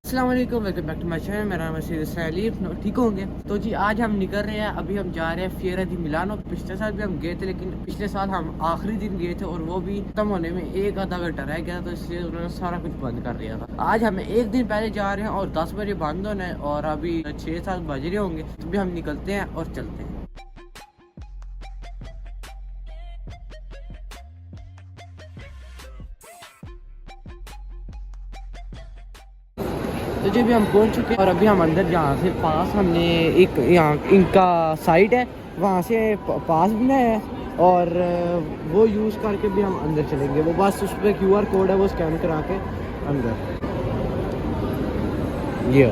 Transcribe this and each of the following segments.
अस्सलाम वालेकुम, welcome back to my channel. मेरा नाम है सैलिफ। ठीक होंगे तो जी, आज हम निकल रहे हैं। अभी हम जा रहे हैं फिएरा दी मिलानो। पिछले साल भी हम गए थे, लेकिन पिछले साल हम आखिरी दिन गए थे और वो भी खत्म होने में एक आधा घंटा रह गया, तो इसलिए उन्होंने सारा कुछ बंद कर दिया था। आज हमें एक दिन पहले जा रहे हैं और 10 बजे बंद होना है और अभी 6-7 बज रहे होंगे, तो भी हम निकलते हैं और चलते हैं। तो जब भी हम पहुंच चुके हैं और अभी हम अंदर जहाँ से पास हमने एक यहाँ इनका साइट है, वहाँ से पास भी है और वो यूज़ करके भी हम अंदर चलेंगे। वो बस उस पर QR कोड है, वो स्कैन करा के अंदर ये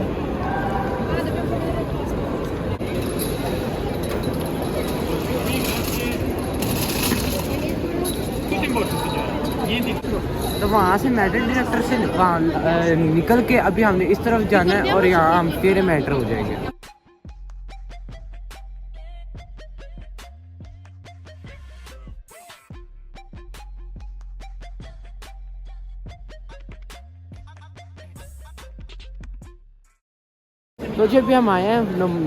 तो वहाँ से मेटल डिटेक्टर से निकल के अभी हमने इस तरफ जाना है और यहाँ हम फिर मेटर हो जाएंगे। तो जब भी हम आए हैं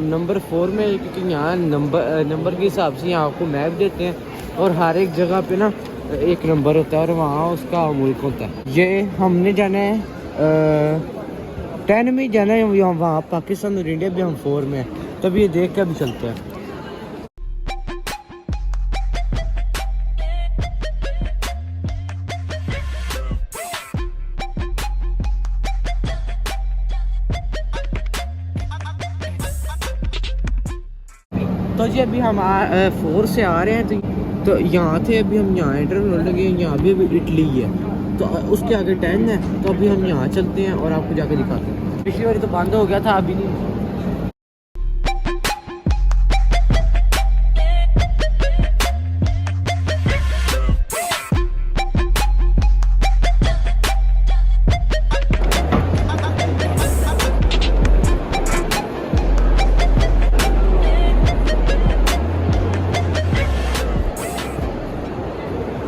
नंबर 4 में, क्योंकि यहाँ नंबर के हिसाब से यहाँ आपको मैप देते हैं और हर एक जगह पे ना एक नंबर होता है और वहाँ उसका मुल्क होता है। ये हमने जाना है 10 में जाना है, वहाँ पाकिस्तान और इंडिया भी हम 4 में है, तब ये देख के भी चलते हैं। तो जी अभी हम 4 से आ रहे हैं, तो यहाँ थे, अभी हम यहाँ एंटर होने लगे। यहाँ भी अभी इटली है, तो उसके आगे 10 है, तो अभी हम यहाँ चलते हैं और आपको जाके दिखाते हैं। पिछली बार तो बंद हो गया था, अभी नहीं।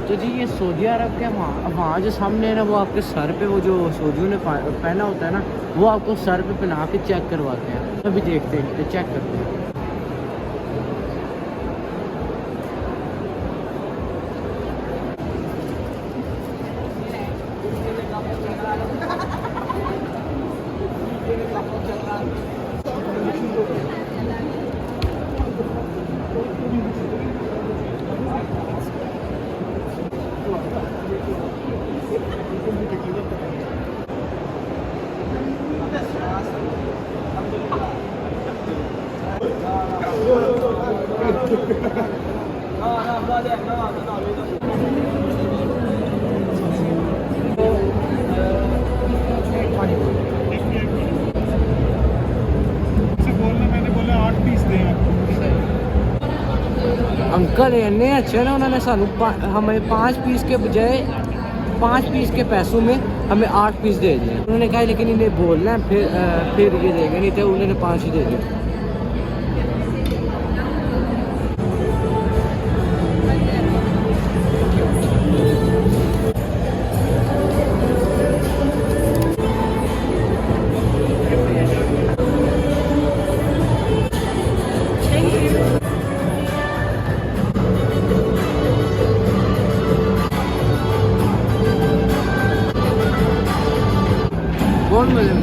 तो जी ये सऊदी अरब के वहाँ जो सामने है ना, वो आपके सर पे वो जो सऊदियों ने पहना होता है ना, वो आपको सर पे पहना के चेक करवाते हैं। अभी देखते हैं, तो चेक करते हैं। अंकल इन्ने अच्छे ना, उन्होंने सानू हमें 5 पीस के बजाय 5 पीस के पैसों में हमें 8 पीस दे दिए। उन्होंने कहा लेकिन इन्हें बोलना है, फिर ये देंगे, नहीं तो उन्होंने 5 ही दे दिए। कौन मिले?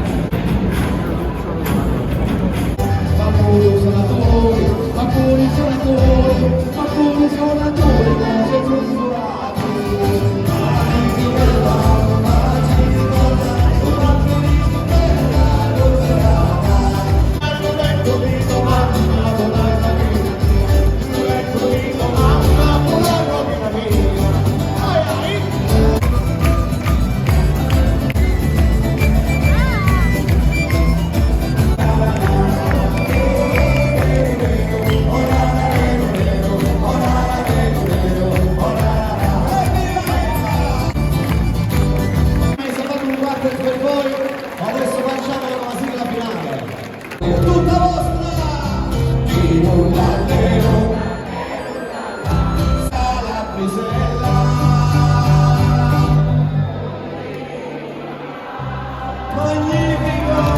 Magnifico!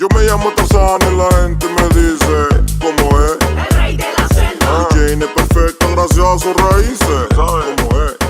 Yo me llamo Tarzán y la gente me dice ¿cómo es? El rey de la selva. Jane es perfecta gracias a sus raíces. ¿Sabes cómo es?